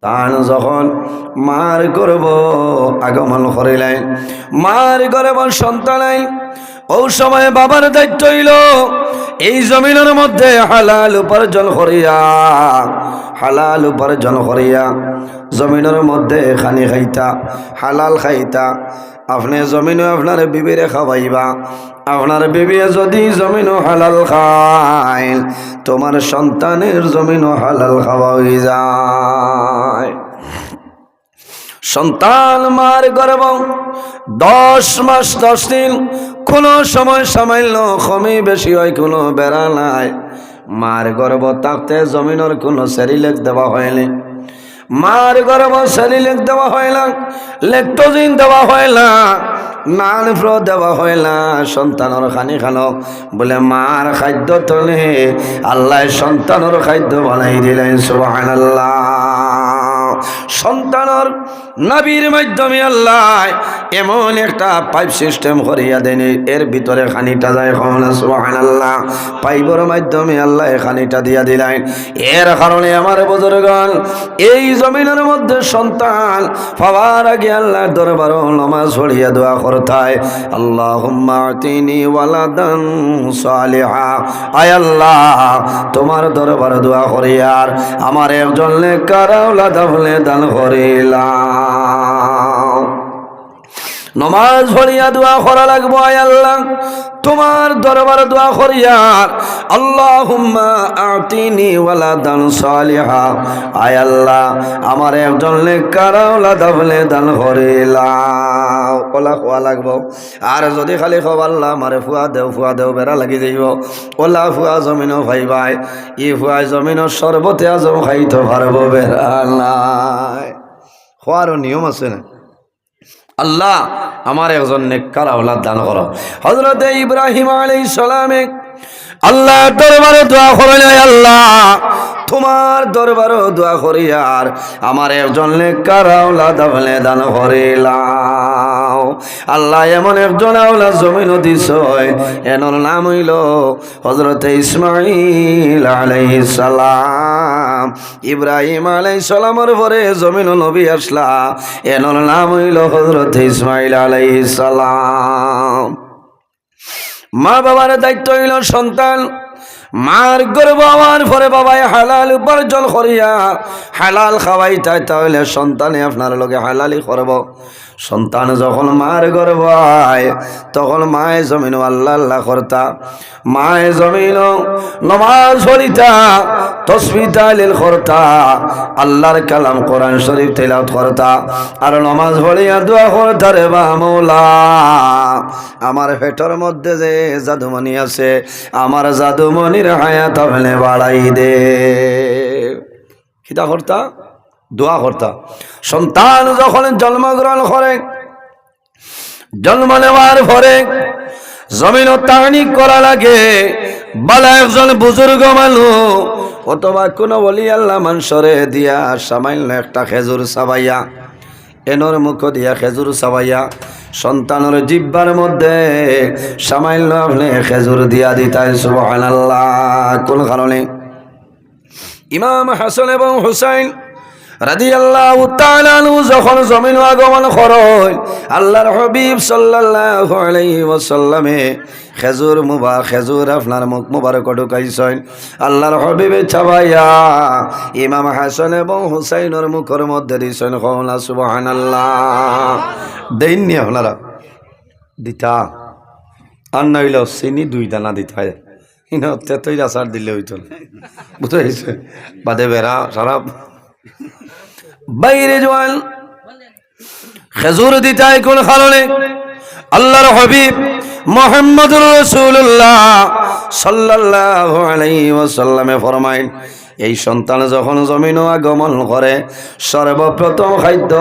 তান যখন মার গর্ভ আগমন করিলেন, মার গর্ভ সন্তান ও সময় বাবার দায়িত্ব হইল এই জমিনের মধ্যে হালাল উপার্জন করিয়া জমিনের মধ্যে খানি খাইতা, হালাল খাইতা। আপনি জমিনে আপনার বিবিরে খাওয়াইবা, আপনার বিবি যদি জমিনও হালাল খায় তোমার সন্তানের জমিনও হালাল খাওয়া হয়ে যায়। সন্তান মার গর্ভ 10 মাস 10 দিন, কোনো সময় সামান্য কমই বেশি হয়, কোনো বেড়া নাই। মার গর্ভ থাকতে জমিনের কোনো সেরিলেক দেওয়া হয়নি, মার গর্ভ সেরিলেক দেওয়া হয় না, ল্যাকটোজিন দেওয়া হয় না, নানফ্র দেওয়া হয় না। সন্তানের খানি খানো বলে মার খাদ্য তলে আল্লাহ সন্তানের খাদ্য বানাই দিলেন। সুবহানাল্লাহ। সন্তানের নাভির মাধ্যমে আল্লাহ এমন একটা পাইপ সিস্টেম করিয়া দেন, এর ভিতরে খানিটা যায়। সুবহানাল্লাহ। পাইপের মাধ্যমে আল্লাহ খানিটা দিয়া দিলেন। এর কারণে আমার বুজুর্গণ এই জমিনের মধ্যে সন্তান পাওয়ার আগে আল্লাহর দরবারে নামাজ পড়িয়া দোয়া করতায়, আল্লাহুম্মা আতিনি ওয়ালাদান সালিহা। আয় আল্লাহ, তোমার দরবারে দোয়া করিয়ার আমার একজন নেককার আওলাদ আপনি দান করিলাম। নমাজ পড়িয়া দোয়া করা লাগবো। আয় আল্লাহ, তোমার দরবারে দোয়া করিয়ার আল্লাহুম্মা আতিনি ওয়ালাদান সালিহা। আয় আল্লাহ, আমার একজন নেককার আওলাদ আপনি দান করিলাম। ওলা খোয়া লাগবো। আর যদি খালি খব আল্লাহ আমারে ফুয়া দেও বেড়া লাগি যাইব, ওলা ফুয়া জমিনও খাইবাই, ই ফুয়া জমিনের সর্বতে আজম খাইতে পারবো, বেড়া নাই। খোয়ারও নিয়ম আছে না। আল্লাহ আমার একজন নেককার আওলাদ দান করো। হযরত ইব্রাহিম আলাইহিস সালামে আল্লাহ দরবারে দোয়া করেন, আল্লাহ তোমার দরবারে দোয়া করি আর আমার একজন নেককার আওলাদ আপনি দান করিলাম। আল্লাহ এমন একজন আওলাদ জমিন দিছ, এনর নাম হইল হযরত ইসমাঈল আলাইহিস সালাম। ইব্রাহিম আলাইহিস সালামের পরে জমিন নবী আসলা, এনর নাম হইল হযরত ইসমাঈল আলাইহিস সালাম। মা বাবার দায়িত্ব হইল সন্তান মার গর্ভ হওয়ার পরে বাবাই হালাল উপার্জন করিয়া হালাল খাওয়াইতাই, তাহলে সন্তানে আপনার লগে হালালি করব। সন্তান যখন মার গর্ভ হয় তখন মায়ে জমিন আল্লাহ আল্লাহ করতা, মায়ে জমিন নমাজ পড়িতা, তাসবিহ তাহলিল করতা, আল্লাহর কালাম কোরআন শরীফ তেলাওয়াত করতা, আর নমাজ পড়িয়া দোয়া করতা, রে বা মওলা আমার পেটের মধ্যে যে জাদুমণি আছে, আমার জাদুমণির হায়াত আপনি বাড়াই দে। কিতা করতা? দোয়া করতা। সন্তান যখন জন্মগ্রহণ করে, জন্ম নেওয়ার পরে জমিন তাহানি করা লাগে, বালা একজন বুজুর্গ মানুষ অথবা কোনো ওলি আল্লাহ মানুষরে দিয়া সামান্য একটা খেজুর চাবাইয়া, এনর মুখ দিয়া খেজুর চাবাইয়া সন্তানের জিব্বার মধ্যে সামান্য আপনি খেজুর দিয়া দিতাই। সুবহানাল্লাহ। কোন কারণে? ইমাম হাসান এবং হুসাইন রাদিয়াল্লাহু তাআলা আনহু যখন জমিন আগমন করেন, আল্লাহর হাবিব সাল্লাল্লাহু আলাইহি ওয়াসাল্লামে খেজুর আপনার মুখ মুবারক ঢুকাইছেন। আল্লাহর হাবিবে চাবাইয়া ইমাম হাসান এবং হুসাইনের মুখের মধ্যে দিছেন। কওনা সুবহানাল্লাহ। দেননি আপনারা দিতা, আর নইল চিনি 2 দানা দিতা, তেতই আচার দিলে হইত, বুঝতে বাদে বেড়া সারা বাইরে জোয়াল খেজুর দিতাই। কোন কারণে? আল্লাহর হাবিব মুহাম্মদুর রাসূলুল্লাহ সাল্লাল্লাহু আলাইহি ওয়াসাল্লামে ফরমাইন, এই সন্তান যখন জমিন আগমন করে সর্বপ্রথম খাদ্য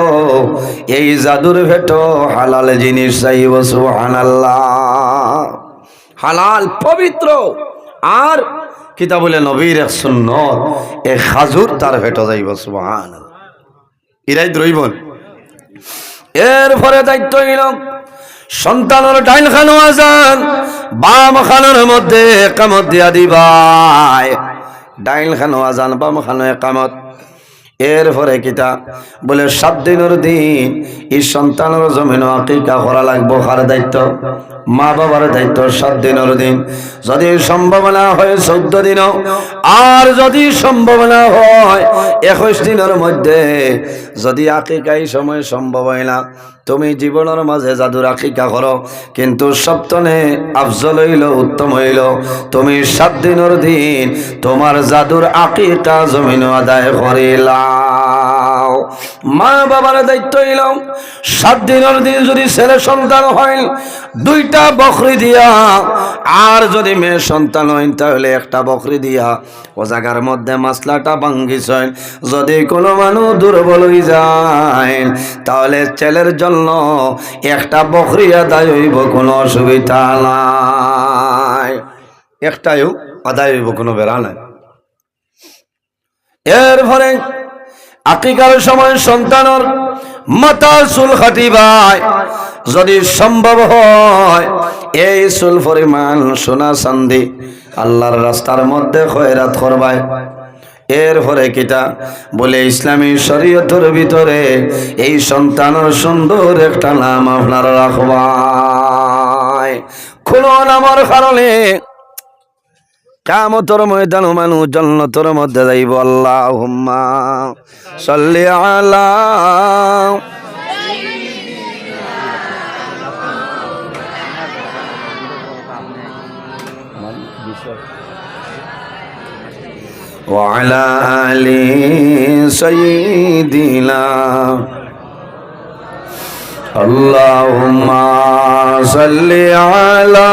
এই জাদুর ভেট হালাল জিনিস চাইব। সুবহানাল্লাহ। হালাল পবিত্র আর কিতা বলে নবীর এক সুন্নত, এই খাজুর তার ভেট যাইব। সুবহানাল্লাহ। ইরাই দ্রইবন। এরপরে দায়িত্ব হইল সন্তানের ডাইন খানো আজান, বাম খানোর মধ্যে একামত দিয়া দিবাই। ডাইন খানো আজান, বাম খানো একামত। এরপরে কিতা বলে 7 দিনের দিন এই সন্তানের জমিন আকিকা করা লাগবো। কার দায়িত্ব? মা বাবার দায়িত্ব। 7 দিনের দিন যদি সম্ভব না হয় 14 দিনও, আর যদি সম্ভব না হয় 21 দিনের মধ্যে, যদি আকিকা এই সময় সম্ভব হয় না, তুমি জীবনের মাঝে জাদুর আকিকা করো, কিন্তু সপ্তনে আফজল হইল, উত্তম হইল তুমি 7 দিনের দিন তোমার জাদুর আকিকা জমিন আদায় করিলাও। মা বাবার দায়িত্ব হইল 7 দিনের দিন যদি ছেলে সন্তান হয় 2টা বকরি দিয়া, আর যদি মেয়ে সন্তান হয় তাহলে 1টা বকরি দিয়া ও জায়গার মধ্যে মাসলাটা ভাঙ্গিছেন। যদি কোনো মানুষ দুর্বল হয়ে যায় তাহলে ছেলের জন্য 1টা বকরি আদায় হইব, কোনো অসুবিধা নাই, 1টাও আদায় হইব, কোনো বেড়া নাই। এরপরে আকিকার সময় সন্তানের মাথার চুল কাটিবাই, যদি সম্ভব হয় এই চুল পরিমাণ সোনা চাঁদি আল্লাহর রাস্তার মধ্যে খয়রাত করবাই। এরপরে কিতা বলে ইসলামী শরীয়তের ভিতরে এই সন্তানের সুন্দর একটা নাম আপনারা রাখবাই। কোনো নামের কারণে কিয়ামতের ময়দানে মানুষ জান্নাতের মধ্যে যাইব। আল্লাহুম্মা সাল্লি আলা ওয়া আলা আলি সাইয়্যিদিনা আল্লাহুম্মা সাল্লি আলা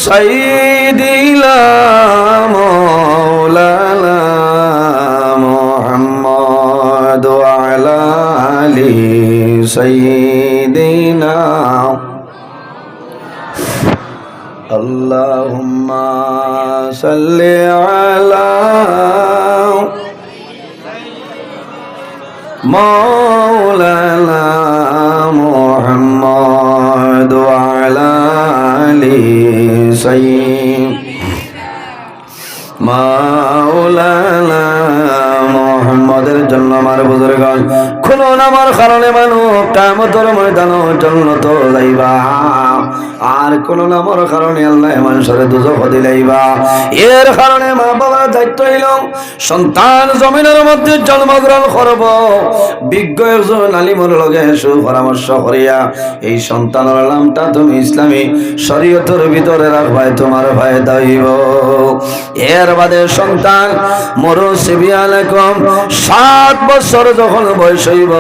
সাইয়্যিদিনা মাওলানা মুহাম্মদ ওয়া আলা আলি সাইয়্যিদিনা আল্লাহুম্মা সাল্লি আলা মাওলানা মুহাম্মদ ওয়া আলা আলি মাওলানা মুহাম্মাদের জন্য আমার বুজুর্গগণ কোনো নামার কারণে মানুষ কিয়ামতের ময়দানে জান্নাত যাইবা, আর কোন নামের কারণে আল্লাহ মানুষের দুজখ দিলাইবা। এর কারণে মা বাবার দায়িত্ব হইল সন্তান জমিনের মধ্যে জন্মগ্রহণ করব, বিজ্ঞ একজন আলিমের লগে সুপরামর্শ করিয়া এই সন্তানের নামটা তুমি ইসলামী শরীয়তের ভিতরে রাখবাই, তোমার ফায়দা হইব। এর বাদে সন্তান মুরসিবিয়ালাকুম 7 বছর যখন বয়স হইব,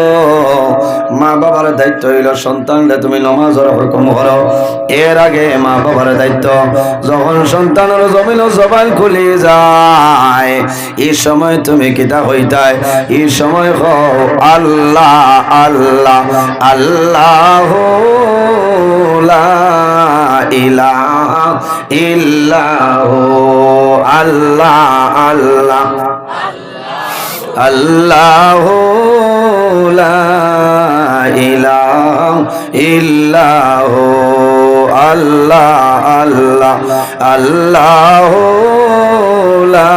মা বাবার দায়িত্ব হইল সন্তানকে তুমি নামাজের হুকুম করো। এর আগে মা বাবার দায়িত্ব যখন সন্তানের জমিন জবান খুলে যায় এই সময় তুমি কিতা হইতাই, এই সময় হও আল্লাহ আল্লাহ আল্লাহু লা ইলাহা ইল্লাহু আল্লাহ আল্লাহ আল্লাহু লা ইলাহা ইল্লাহু আল্লাহ আল্লাহ আল্লাহু লা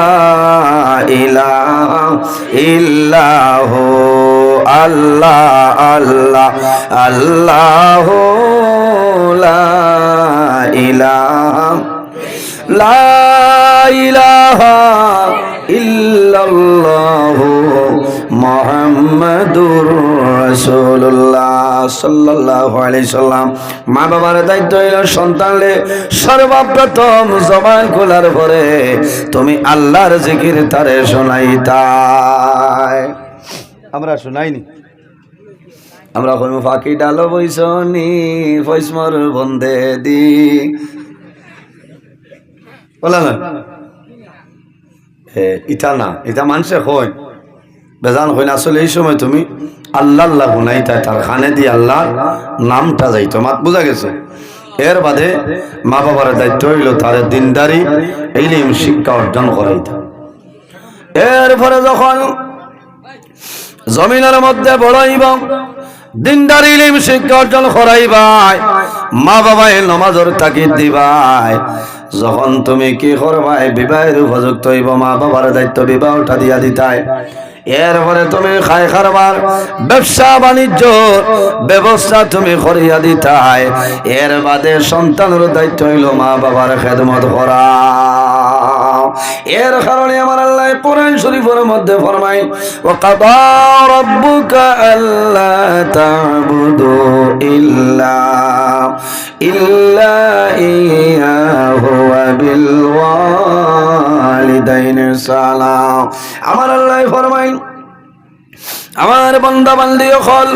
ইলাহা ইল্লাহু আল্লাহ আল্লাহ আল্লাহু লা ইলাহা লা ইলাহা ইল্লাল্লাহু মুহাম্মাদুর রাসূলুল্লাহ সাল্লাল্লাহু আলাইহি সাল্লাম। মা বাবার দায়িত্ব হইল সন্তানলে সর্বপ্রথম জবান খোলার পরে তুমি আল্লাহর জিকির তারে শোনাইতাই। আমরা শোনাইনি, আমরা কইমু ফাঁকি ডালো বইসনি ফয়সমর বন্দে দি বলা না, ইটা না, ইটা মানুষে হয় বেজান হয় না। আসলে এই সময় তুমি আল্লাহ আল্লাহ গুনাইতাই, তার খানে দিয়ে আল্লাহ নামটা যাইতো, মাত বোঝা গেছে। এর বাদে মা বাবার দায়িত্ব হইল তার দিনদারি ইলম শিক্ষা অর্জন করাইতা। এরপরে যখন জমিনের মধ্যে বড়াইব দিনদারি ইলম শিক্ষা অর্জন করাইবাই, মা বাবাই নমাজের তাকিদ দিবাই, যখন তুমি কি করবাই বিবাহের উপযুক্ত হইব মা বাবার দায়িত্ব বিবাহটা দিয়া দিতাই এরপরে তুমি খাই খারবার ব্যবসা বাণিজ্য ব্যবস্থা তুমি করিয়া দিতাই এর বাদে সন্তানের দায়িত্ব হইল মা বাবার খেদমত করা এর কারণে আমার আল্লাহ কোরআন শরীফের মধ্যে ফরমায় ওয়া কাদা রাব্বুকা আল্লা তা'বুদু ইল্লা ইয়াহু ওয়া বিল ওয়ালিদাইনি সালাম আমার আল্লাহ ফরমায় আমার বান্দা বান্দি হল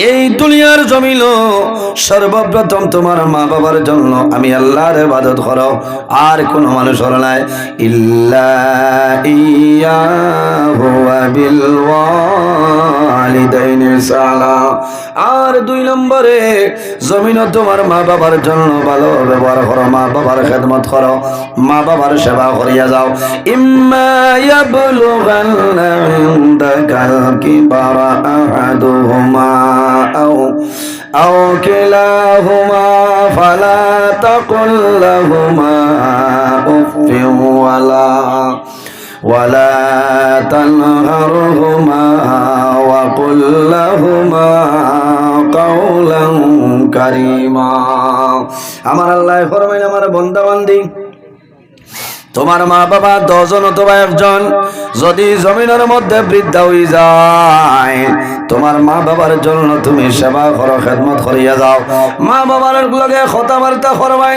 এই দুনিয়ার জমিন সর্বপ্রথম তোমার মা বাবার জন্য আমি আল্লাহর ইবাদত করো আর কোন মানুষ নাই ইল্লা ইয়াহু ওয়া বিল ওয়ালিদাইনি সালাম আর 2 নম্বরে জমিন তোমার মা বাবার জন্য ভালো ব্যবহার করো মা বাবার খেদমত করো মা বাবার সেবা করিয়া যাও ইম্মা ইয়াবলুগান্না ইনদাকাল কিবারা আহাদুহুমা আও কিলাহুমা ফালা তাকুল লাহুমা উফফিন ولا تنهرهما وقل لهما قولا كريما আমার আল্লাহ ফরমায় আমার বান্দা বান্দি তোমার মা বাবা 10 জন অথবা 1 জন যদি জমিনের মধ্যে বৃদ্ধ হয়ে যায় তোমার মা বাবার জন্য তুমি সেবা করো খেদমত করিয়া যাও মা বাবার লগে কথাবার্তা করবাই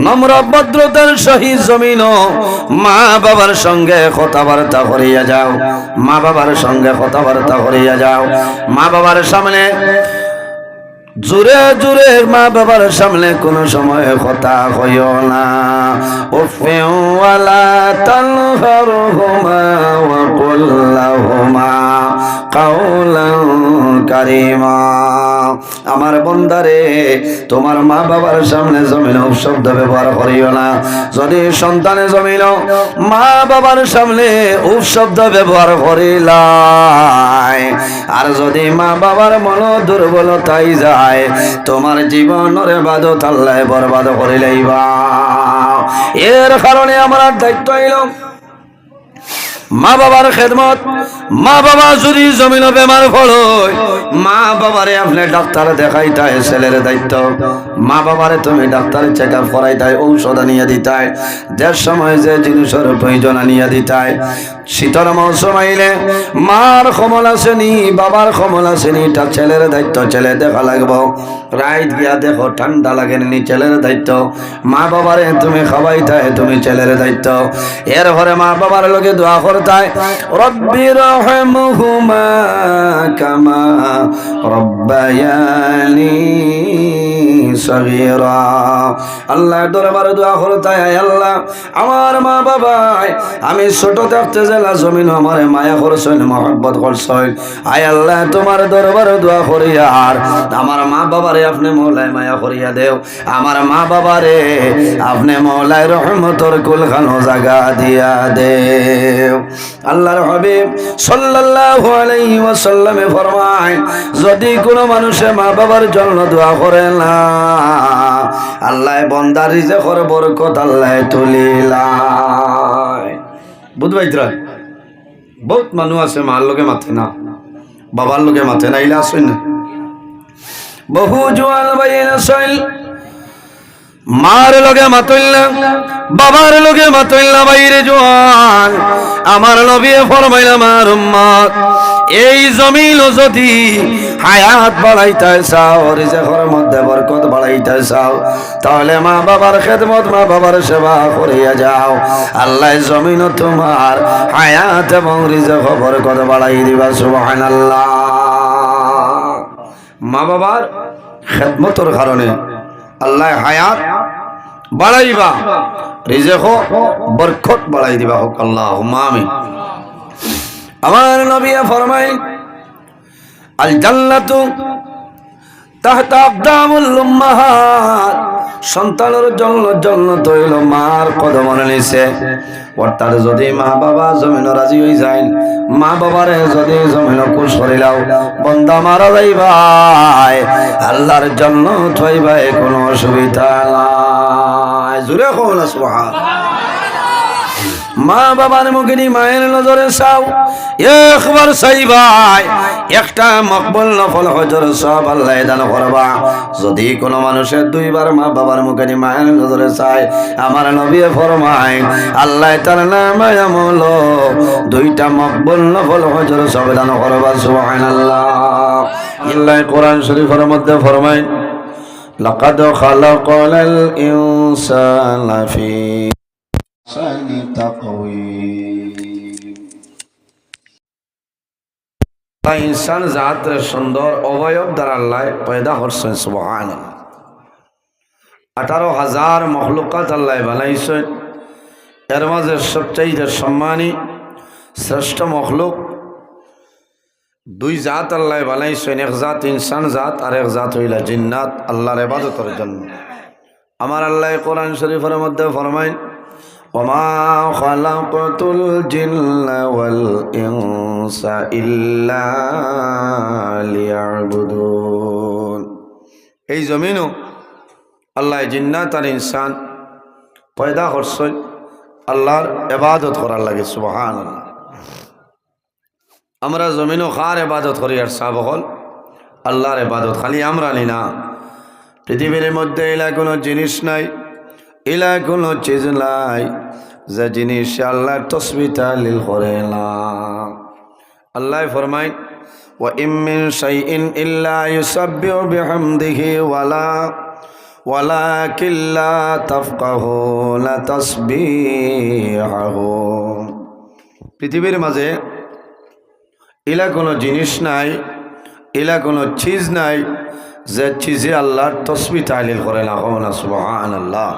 নম্র ভদ্রতার সহিত জমিন মা বাবার সঙ্গে কথাবার্তা করিয়া যাও মা বাবার সঙ্গে কথাবার্তা করিয়া যাও মা বাবার সামনে জোরে জোরে মা বাবার সামনে কোনো সময় কথা কইও না উফিন ওয়ালা তানহারহুমা ওয়া কুল লাহুমা কাওলান কারীমা আমার বান্দারে তোমার মা বাবার সামনে জমিন শব্দ ব্যবহার করিও না যদি সন্তানে জমিন মা বাবার সামনে শব্দ ব্যবহার করিলাই আর যদি মা বাবার মন দুর্বলতাই যায় তোমার জীবনের ইবাদত আল্লাহ বরবাদ করে লইবা এর কারণে আমার দায়িত্ব হইল মা বাবার খেদমত মা বাবা যদি জমিন বেমার ফলয় মা বাবারে আপনি ডাক্তার দেখাইতাই ছেলের দায়িত্ব মা বাবারে তুমি ডাক্তার চেক আপ করাইতাই ঔষধ আনিয়া দিতাই যে সময় যে জিনিসের প্রয়োজন আনিয়া দিতাই শীতল মৌসুম আইলে মার কমল আসেনি বাবার কমল আসেনি এটা ছেলের দায়িত্ব ছেলে দেখা লাগবো রাইত গিয়া দেখো ঠান্ডা লাগেনি ছেলের দায়িত্ব মা বাবারে তুমি খাওয়াইতাই তুমি ছেলের দায়িত্ব এরপরে মা বাবার লগে দোয়া করতাই রব্বি রহমহুমা কামা রব্বায়ানি সগীরা আল্লাহ দরবারে দোয়া করতাই আয় আল্লাহ আমার মা বাবা আমি ছোট থাকতে জেলা জমিন আমারে মায়া করছেন মহব্বত করছেন আয় আল্লাহ তোমার দরবারে দোয়া করি আর আমার মা বাবারে আপনি মওলায় মায়া করিয়া দেও আমার মা বাবারে আপনি মওলায় রহমতর কুলখানো জায়গা দিয়া দেও আল্লাহর হাবিব সাল্লাল্লাহু আলাইহি ওয়াসাল্লামে ফরমায় যদি কোনো মানুষে মা বাবার জন্য দোয়া করে না আল্লাহ বান্দার রিজেকের বরকত আল্লাহ তুলিলায় বুঝবাইতরা বহুত মানুষ আছে মার লগে মাথে না বাবার লগে মাথে না ইলা আসেন না বহু জোয়ান বাইন আসেন মার লগে মাতইল্লা বাবার লগে মাতইল্লা বাইরে জোয়ান আমার নবী ফরমাইল আমার উম্মত এই জমিন যদি হায়াত বাড়াইতে চাও রিজেকের মধ্যে বরকত বাড়াইতে চাও তাহলে মা বাবার খেদমত মা বাবার সেবা করিয়া যাও আল্লাহ জমিন তোমার হায়াত এবং রিজেক বরকত বাড়াই দিবা সুবহানাল্লাহ মা বাবার খেদমতের কারণে আল্লাহ হায়াত বাড়াইবা রিজেক বরকত বাড়াই দিবা হোক আল্লাহুম্মা আমিন আমার নবী ফরমায় আল জান্নাতু তাহতা আকদামুল উম্মাহাত সন্তানের জন্য জান্নাত হইল মার কদমের নিচে অর্থাৎ যদি মা বাবা জমিন রাজি হয়ে যায় মা বাবারে যদি জমিন খুশ করিলাও বান্দা মারা যাইবাই আল্লাহর জান্নাত হইবাই কোনো অসুবিধা নাই জোরে কওনা সুবহান। মা বাবার মুখে মায়ের নজরে চাও, একবার চাইবাই একটা মকবুল নফল হজর সব আল্লাহ দান করবা। যদি কোনো মানুষের দুইবার মা বাবার মুখে মায়ের নজরে চায়, আমার নবী ফরমায় আল্লাহ তার নামে আমল দুইটা মকবুল নফল হজর সব দান করবা। সুবহানাল্লাহ। আল্লাহ কোরআন শরীফের মধ্যে ফরমায় লাকাদ খালাকাল ইনসানা ফি ইনসান জাতের সুন্দর অবয়ব দ্বারা আল্লাহ পয়দা করছেন। সুবহানাল্লাহ। 18,000 মখলুকাত আল্লাহ বানাইছেন। এর মাঝে সবচাইতে সম্মানী শ্রেষ্ঠ মখলুক দুই জাত আল্লাহ বানাইছেন। এক জাত ইনসান জাত, আর এক জাত হইলা জিন্নাত, আল্লাহর ইবাদতের জন্য। আমার আল্লাহ কোরআন শরীফের মধ্যে ফরমায় وما خلقت الجن والإنس إلا ليعبدون। এই জমিনও আল্লাহ জিন্নাত আর ইনসান পয়দা করছেন আল্লাহর ইবাদত করার লাগে। সুবহানাল্লাহ। আমরা জমিনও কার ইবাদত করি? আর সব হল আল্লাহর ইবাদত। খালি আমরা নি না, পৃথিবীর মধ্যে এলা কোনো জিনিস নাই, এলা কোনো চিজ নাই যে জিনিস আল্লাহর তাসবিহ তাহলিল করে না। আল্লাহ ফরমায় ওয়া ইম মিন শাইইন ইল্লা ইউসাব্বিহু বিহামদিহি ওয়ালাকিন লা তাফকাহুনা তাসবিহাহু। পৃথিবীর মাঝে এলা কোনো জিনিস নাই, এলা কোনো চিজ নাই যে চিজে আল্লাহর তাসবিহ তাহলিল করে না। সুবহানাল্লাহ।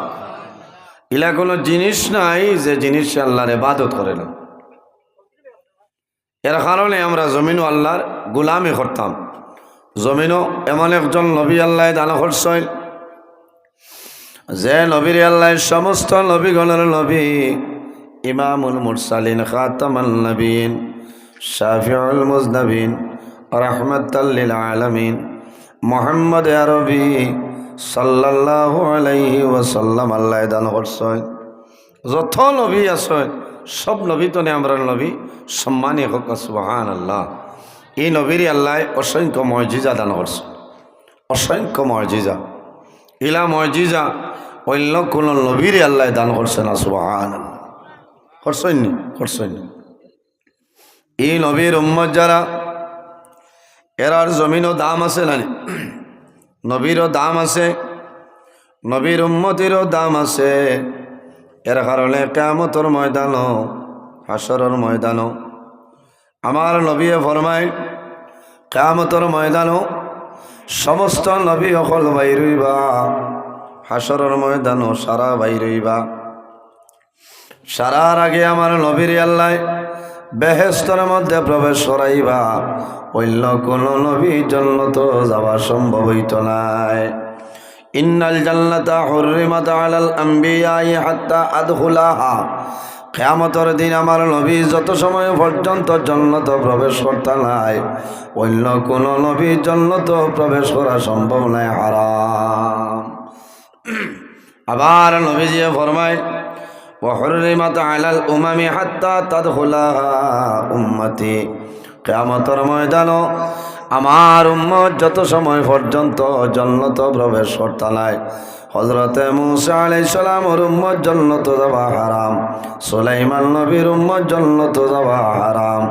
ইলা কোনো জিনিস নাই যে জিনিস আল্লাহর ইবাদত করে না। এর কারণে আমরা জমিনও আল্লাহর গোলামি করতাম। জমিনও এমন একজন নবী আল্লাহ দান করছেন যে নবীর আল্লাহ সমস্ত নবীগণের নবী, ইমামুল মুরসালিন, খাতামুন নবীন, শাফিউল মুজনবিন, রাহমাতাল লিল আলামিন, মুহাম্মদ আরবি সাল্লাল্লাহু আলাইহি ওয়াসাল্লাম আল্লাহ দান করছেন। যত নবী আছেন সব নবী তো আমরা নবী সম্মানী হোক। সুবহানাল্লাহ। এই নবীর আল্লাহ অসংখ্য মুজিজা দান করছেন, অসংখ্য মুজিজা। ইলা মুজিজা অন্য কোন নবীর আল্লাহ দান করছেন না। সুবহানাল্লাহ। করছেন নি? করছেন। এই নবীর উম্মত যারা, এরার জমিনও দাম আছে না? নবীরও দাম আছে, নবীর উম্মতিরও দাম আছে। এর কারণে কিয়ামতের ময়দানও, হাসরের ময়দানও আমার নবী ফরমায় কিয়ামতের ময়দানও সমস্ত নবী সকল বাইর হইবা, হাসরের ময়দানও সারা বাইর হইবা। সারার আগে আমার নবীর আল্লাহ বেহেশতের মধ্যে প্রবেশ করাইবা। অন্য কোন নবী জান্নাত যাওয়া সম্ভব হইত নাই। ইন্নাল জান্নাতা হুররিমাত আলাল আম্বিয়াই হাত্তা আদখুলাহা। কিয়ামতের দিন আমার নবী যত সময় পর্যন্ত জান্নাত প্রবেশ করতে নাই, অন্য কোন নবী জান্নাত প্রবেশ করা সম্ভব নাই, হারাম। আবার নবীজি ফরমায় ওয়া হুররিমাত আলাল উমামি হাত্তা তাদখুলাহা উম্মতি। কিয়ামতের ময়দানও আমার উম্মত যত সময় পর্যন্ত জান্নাত প্রবেশ করতে নাই, হযরতে মূসা আলাইহিস সালামের উম্মত জান্নাত যাওয়া হারাম, সুলাইমান নবীর উম্মত জান্নাত যাওয়া হারাম,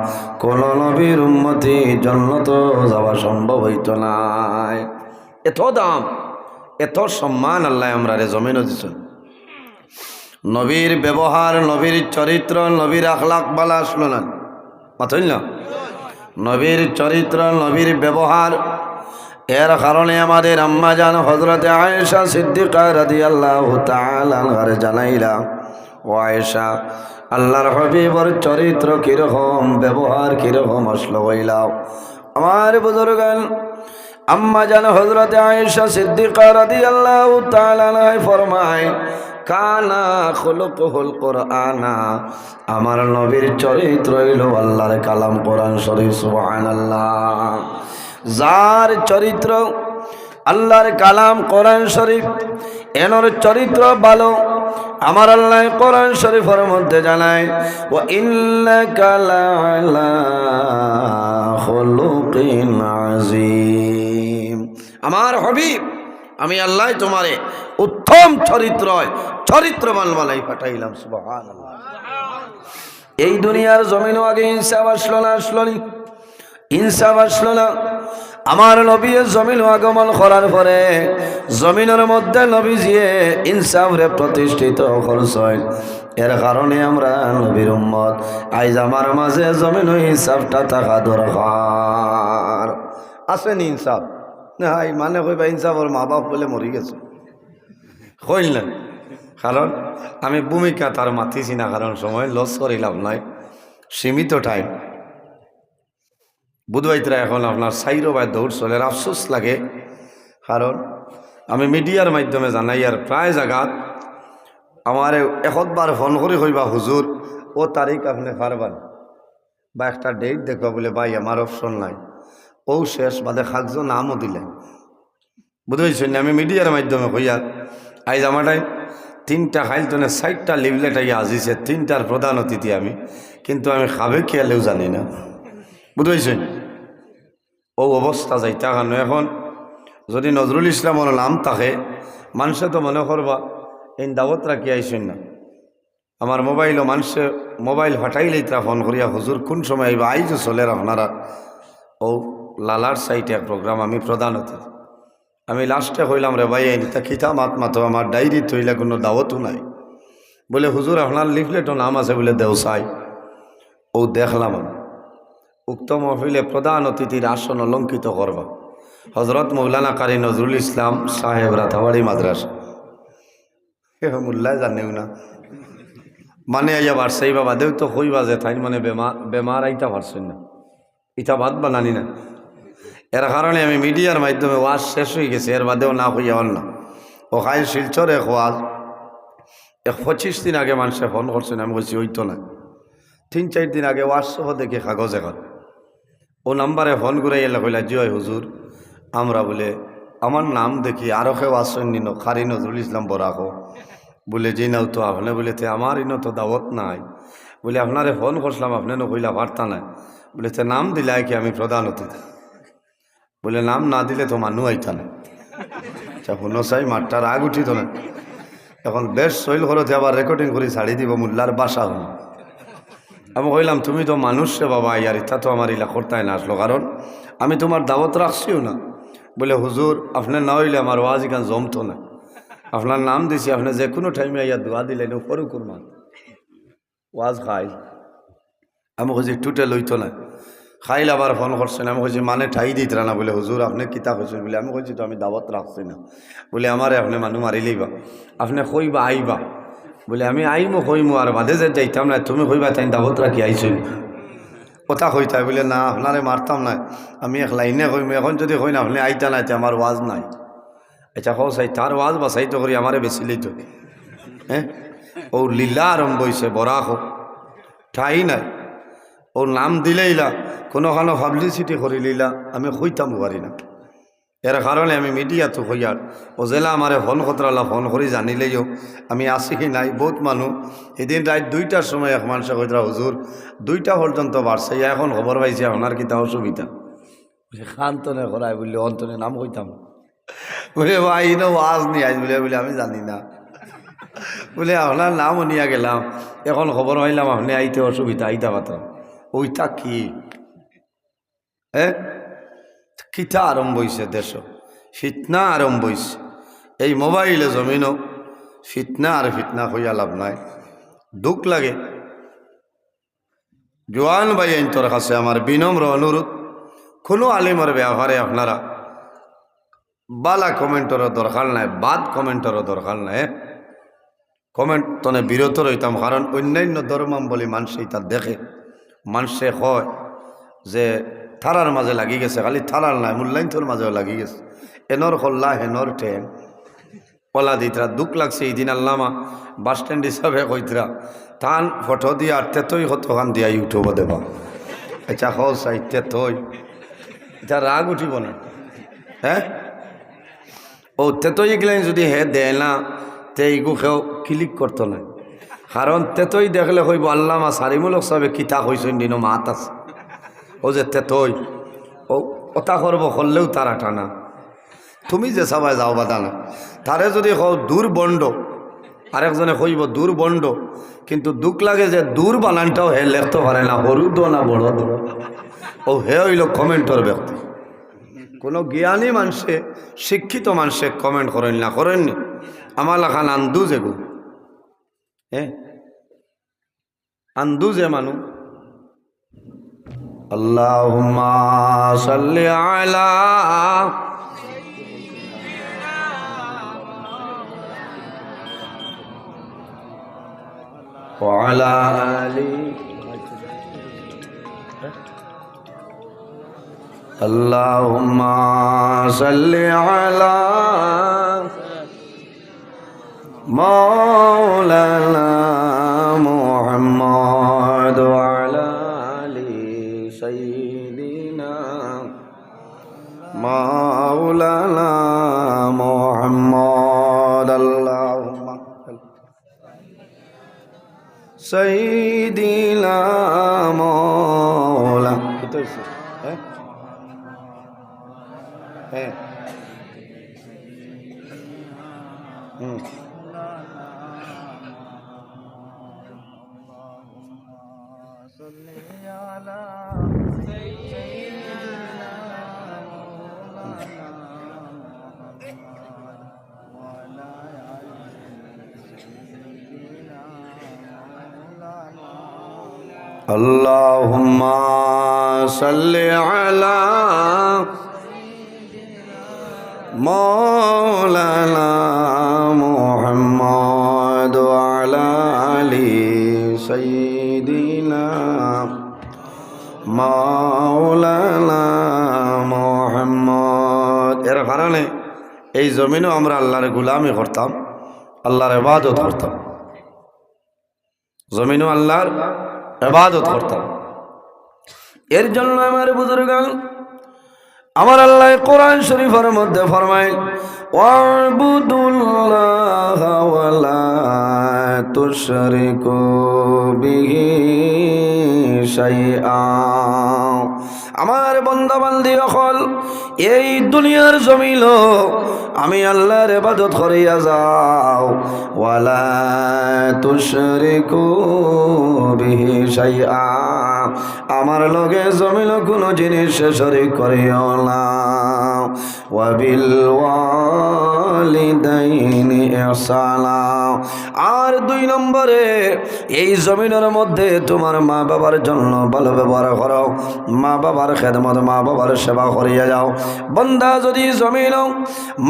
কোন নবীর উম্মতি জান্নাত যাওয়া সম্ভব হইত নাই। এত দাম, এত সম্মান আল্লাহ আমরা জমিনে দিয়েছেন। নবীর ব্যবহার, নবীর চরিত্র, নবীর আখলাক বালা আসলো না, মাথই না? নবীর চরিত্র, নবীর ব্যবহার, এর কারণে আমাদের আম্মা জান হযরতে আয়েশা সিদ্দিকা রাদিয়াল্লাহু তাআলা আনহার জানাইলা, ও আয়েশা, আল্লাহর হাবিবের চরিত্র কিরকম, ব্যবহার কিরকম আসলো হইলাও। আমার বুজুর্গান আম্মা জান হযরতে আয়েশা সিদ্দিকা রাদিয়াল্লাহু তাআলা আনহা ফরমায় কানা খুলুকুল কুরআনা। আমার নবীর চরিত্র হইল আল্লাহর কালাম কোরআন শরীফ। সুবহানাল্লাহ। যার চরিত্র আল্লাহর কালাম কোরআন শরীফ, এনর চরিত্র ভালো, আমার আল্লাহ কোরআন শরীফের মধ্যে জানায় ওয়া ইন্নাকা লাআলা খুলুকিন আযীম। আমার হাবিব আমি আল্লাহ তোমারে উত্তম চরিত্রবান বানাই পাঠাইলাম। সুবহানাল্লাহ। এই দুনিয়ার জমিনও আগে ইনসাফ আসলো না, ইনসাফ আসলো না। আমার নবী জমিন আগমন করার পরে জমিনের মধ্যে নবীজিয়ে ইনসাফ রে প্রতিষ্ঠিত করছেন। এর কারণে আমরা নবীর উম্মত আজ আমার মাঝে জমিন ইনসাফটা থাকা দরকার। আসেনি ইনসাফ না মানে কইবা ইনসাফ ওর মা বাপ বলে মরি গেছে কইলেন, কারণ আমি ভূমিকা তার মাতিছি না, কারণ সময় লস করিলাম নাই, সীমিত টাইম। বুধবাইতরা এখন আপনার সাইরো বাই দৌড় চলে, আফসোস লাগে, কারণ আমি মিডিয়ার মাধ্যমে জানাই আর প্রায় জায়গাত আমার একবার ফোন করে কইবা হুজুর ও তারিখ আপনি পারবেন বা একটা ডেট দেখবা বলে ভাই আমার অপশন নাই, ও শেষ বাদে খাকজো নামও দিলেন। বুঝতে আমি মিডিয়ার মাধ্যমে কইয়ার আইজ আমারটাই 3টা খাইলতনে 60টা লিভলেট আগে আজিছে, 3টার প্রধান অতিথি আমি, কিন্তু আমি খাবে খেয়ালেও জানি না। বুঝতে ও অবস্থা যাইতা কারণ এখন যদি নজরুল ইসলামের নাম থাকে মানুষে তো মনে করবা এই দাওয়াত রাখি আইসেন না। আমার মোবাইলও মানুষে মোবাইল ফাটাইলেই তারা ফোন করিয়া হুজুর কোন সময় আইবা, আইজ চলে আপনারা ও লালার সাইটে এক প্রোগ্রাম আমি প্রধান অতিথি। আমি লাস্টে কইলাম রে ভাই তা খিতা মাতো আমার ডায়েরি তৈলা কোনো দাওয়াতও নাই। বলে হুজুর আপনার লিফলেটও নাম আছে বলে দেও চাই। ও দেখলাম আমি উক্ত মহফিলে প্রধান অতিথির আসন অলঙ্কিত করবা হজরত মৌলানা কারি নজরুল ইসলাম সাহেব রাতাবাড়ি মাদ্রাসা। মোল্লায় জানেও না মানে আইয়া পারছে এই বাবা দেও তো কইবা যে তাই মানে বেমার আইতা পারছেন না, ইটা ভাত বানানি না। এর কারণে আমি মিডিয়ার মাধ্যমে ওয়াজ শেষ হয়ে গেছে, এর বাদেও না হইয়া হল না। ও খাই শিলচর এক ওয়াজ 25 দিন আগে মানুষে ফোন করছেন, আমি বলছি ওইতো না 3-4 দিন আগে ওয়াজ সহ দেখে কাগজ এখন ও নাম্বারে ফোন করে এলে কইলা জয় হুজুর আমরা বলে আমার নাম দেখি আরো কেউ আসেন নিন খারি নজরুল ইসলাম বরাকো বলে যে নাও তো আপনি বলে তে আমার ইনো তো দাওয়াত নাই, বলে আপনারে ফোন করছিলাম আপনি কইলা বার্তা নাই, বলে তে নাম দিলাই কি আমি প্রধান অতিথি, বলে নাম না দিলে তো মানুষ আইতা না। আচ্ছা শুনো চাই মাঠটার আগ উঠিত না, এখন বেশ শৈল করতে আবার রেকর্ডিং করে ছাড়ি দিব মোল্লার বাসা হল। আমি কইলাম তুমি তো মানুষ রে বাবা, ইয়ার ইটা তো আমার ইলা করতাই না আসলো, কারণ আমি তোমার দাওয়াত রাখছিও না। বলে হুজুর আপনার না হইলে আমার ওয়াজ ইখান জমতো না, আপনার নাম দিছি আপনি যে কোনো টাইমে ইয়া দোয়া দিলেন উপরও করমান ওয়াজ খাই। আমি কইছি টুটে লইতো না, খাইল আবার ফোন করছেন। আমি কইছি মানে ঠাই দিত না, বলে হুজুর আপনি কিতা কইছেন বলে আমি কইছি তো আমি দাওয়াত রাখছি না। বলে আমারে আপনি মানুষ মারিলেইবা, আপনি কইবা আইবা, বলে আমি আইমো কইমো আর বাদে যে যাইতাম না, তুমি কইবা তাই দাওয়াত রাখি আইসই কথা কইতাই। বলে না আপনারে মারতাম না, আমি এক লাইনে কইমো, এখন যদি কই না আপনি আইতা নাই আমার ওয়াজ নাই। আচ্ছা কও চাই তার ওয়াজ বাসাইতো করি আমারে বেশি লইতো। হ্যাঁ ও লীলা আরম্ভ হয়েছে বরাক ঠাই নাই, ওর নাম দিলেইলা কোনোখানো পাবলিসিটি করি লইলা আমি কইতাম পারি না। এর কারণে আমি মিডিয়া তো হইয়ার ও জেলা আমারে ফোন খতরালা ফোন করি জানিলেইও আমি আসি কি নাই। বহুত মানুষ এদিন রাত 2টার সময় এক মানুষে কইতরা হুজুর 2টা পর্যন্ত বাড়ছে, এখন খবর পাইছে আপনার কিতা অসুবিধা, খান্তনে করাই বললে অন্তনে নাম কইতাম। বলে ভাই ইনো ওয়াজ নিয়ে আইস বলে বলে আমি জানি না, বলে আপনার নামও নিয়ে গেলাম, এখন খবর পাইলাম আপনি আইতে অসুবিধা আইতা পাতাম। ওইটা কি কিতা আরম্ভ হয়েছে, দেশ ফিতনা আরম্ভ হয়েছে। এই মোবাইলে জমিনও ফিতনা আর ফিতনা হইয়া লাভ নাই। দুঃখ লাগে। জোয়ান ভাই তোর কাছে আমার বিনম্র অনুরোধ, কোনো আলিমের ব্যবহারে আপনারা বালা কমেন্টেরও দরকার নাই, বাদ কমেন্টেরও দরকার নাই। কমেন্ট তনে বিরত রইতাম, কারণ অন্যান্য ধর্মাবলী মানুষই তার দেখে, মানুষে হয় যে থারার মাঝে লাগি গেছে, খালি থারার নাই মূল্যায়নটোর মাঝেও লাগি গেছে, এনর হল্লা হেনর ঠেন পলা দিতরা। দুঃখ লাগছে এই দিন আল্লামা বাস স্ট্যান্ড হিসাবে কইতরা থান ফটো দিয়ে আর তেতই কতখান দিয়া ইউটিউব দেবা। আচ্ছা হল চাই তেতই এটা রাগ উঠিব না। হ্যাঁ ও তেতই গেলেন যদি হে দেয় না তে এইগু খেও ক্লিক করতো না, কারণ তেতই দেখলে হইব আল্লামা সারিমুলক সাহেব কিতা হইছেন দিন মাত আছে, ও যে তেতই ও ওটা করবো করলেও তারা টানা। তুমি যে সবাই যাও বাদা না, তারে যদি হও দূর বন্ড, আরেকজনে কইব দূর বন্ড, কিন্তু দুঃখ লাগে যে দূর বানানটাও হে লেখতে পারে না, হরু দো না বড় দো, ও হে হইল কমেন্টর ব্যক্তি। কোনো জ্ঞানী মানুষে শিক্ষিত মানুষে কমেন্ট করেন না, করেননি আমার লেখান আন্দুজ এগু, হ্যাঁ আন্দুজে মানু। আল্লাহুম্মা সাল্লি আলা ওয়া আলা আলি আল্লাহুম্মা সাল্লি আলা মাওলানা মুহাম্মদ ওয়া আলা আলি সাইয়্যিদিনা মাওলানা মুহাম্মদ। আল্লাহুম্মা সাইয়্যিদিনা মাওলা হ্যাঁ আল্লাহুম্মা সাল্লি আলা মাওলানা মুহাম্মদ ওয়া আলা আলি সাইয়্যিদিনা মাওলানা মুহাম্মদ। এর কারণে এই জমিনেও আমরা আল্লাহর গোলামি করতাম, আল্লাহর ইবাদত করতাম, জমিনও আল্লাহর ইবাদত করতাম। এর জন্য আমার বুজুর্গান, আমার আল্লাহ কোরআন শরীফের মধ্যে ফরমায় ওয়াবুদুল্লাহ ওয়ালা তুশরিকু বিহি শাইআ। আমার বান্দা বান্দি সকল এই দুনিয়ার জমিন আমি আল্লাহর ইবাদত করিয়া যাও, ওয়ালা তুশরিকু বিহি শাইআ, আমার লগে জমিন কোনো জিনিস শরীক করিও না। ওয়াবিল ওয়ালিদাইনি ইহসানা, আর 2 নম্বরে এই জমিনের মধ্যে তোমার মা বাবার জন্য ভালো ব্যবহার করো, মা বাবার খেদমত মা বাবার সেবা করিয়া যাও। বান্দা যদি জমিন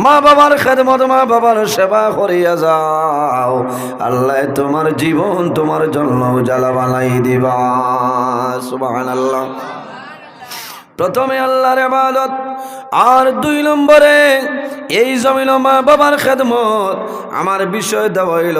মা বাবার খেদমত মা বাবার সেবা করিয়া যাও, আল্লাহ তোমার জীবন তোমার জন্য উজালা বানাই দিবা। সুবহানাল্লাহ। প্রথমে আল্লাহর ইবাদত, আর 2 নম্বরে এই জমিন মা বাবার খেদমত। আমার বিষয় দেওয়া হইল